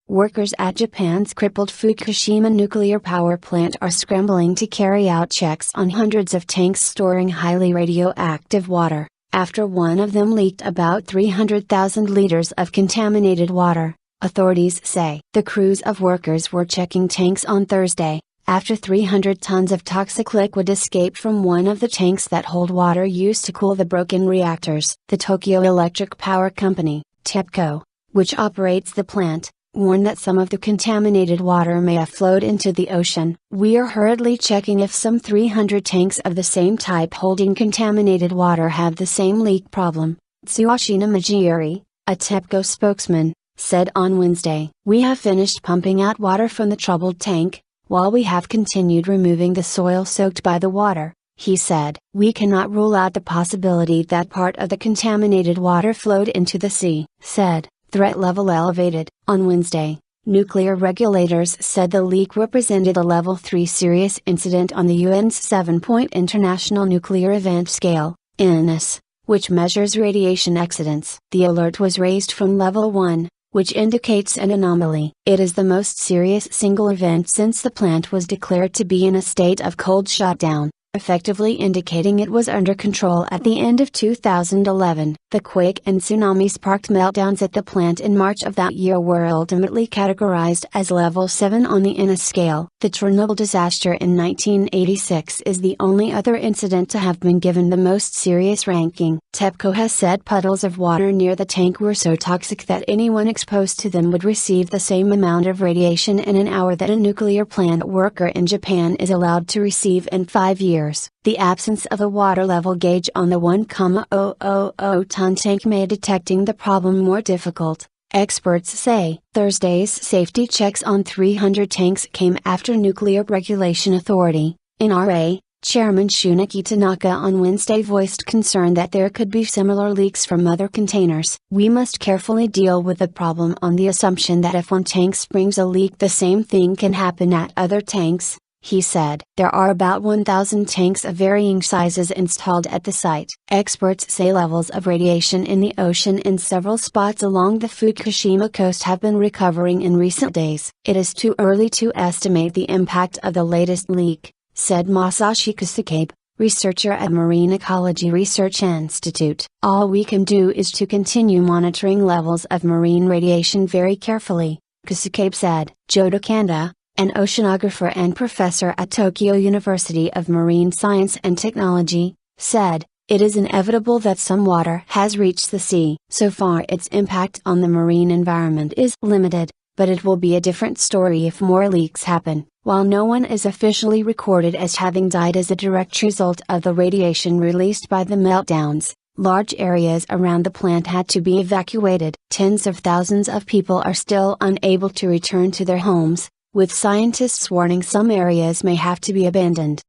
Workers at Japan's crippled Fukushima nuclear power plant are scrambling to carry out checks on hundreds of tanks storing highly radioactive water, after one of them leaked about 300,000 liters of contaminated water, authorities say. The crews of workers were checking tanks on Thursday, after 300 tons of toxic liquid escaped from one of the tanks that hold water used to cool the broken reactors. The Tokyo Electric Power Company, TEPCO, which operates the plant, warned that some of the contaminated water may have flowed into the ocean. "We are hurriedly checking if some 300 tanks of the same type holding contaminated water have the same leak problem," Tsuyoshi Numajiri, a TEPCO spokesman, said on Wednesday. "We have finished pumping out water from the troubled tank, while we have continued removing the soil soaked by the water," he said. "We cannot rule out the possibility that part of the contaminated water flowed into the sea," said. Threat level elevated. On Wednesday, nuclear regulators said the leak represented a Level 3 serious incident on the UN's 7-point International Nuclear Event Scale, INS, which measures radiation accidents. The alert was raised from Level 1, which indicates an anomaly. It is the most serious single event since the plant was declared to be in a state of cold shutdown, effectively indicating it was under control at the end of 2011. The quake and tsunami sparked meltdowns at the plant in March of that year were ultimately categorized as Level 7 on the INS scale. The Chernobyl disaster in 1986 is the only other incident to have been given the most serious ranking. TEPCO has said puddles of water near the tank were so toxic that anyone exposed to them would receive the same amount of radiation in an hour that a nuclear plant worker in Japan is allowed to receive in 5 years. The absence of a water level gauge on the 1,000-ton tank made detecting the problem more difficult, experts say. Thursday's safety checks on 300 tanks came after Nuclear Regulation Authority, NRA, Chairman Shunichi Tanaka on Wednesday voiced concern that there could be similar leaks from other containers. "We must carefully deal with the problem on the assumption that if one tank springs a leak the same thing can happen at other tanks," he said. There are about 1,000 tanks of varying sizes installed at the site. Experts say levels of radiation in the ocean in several spots along the Fukushima coast have been recovering in recent days. "It is too early to estimate the impact of the latest leak," said Masashi Kusakabe, researcher at Marine Ecology Research Institute. "All we can do is to continue monitoring levels of marine radiation very carefully," Kusakabe said. Jodo Kanda, an oceanographer and professor at Tokyo University of Marine Science and Technology, said, "It is inevitable that some water has reached the sea. So far its impact on the marine environment is limited, but it will be a different story if more leaks happen." While no one is officially recorded as having died as a direct result of the radiation released by the meltdowns, large areas around the plant had to be evacuated. Tens of thousands of people are still unable to return to their homes, with scientists warning some areas may have to be abandoned.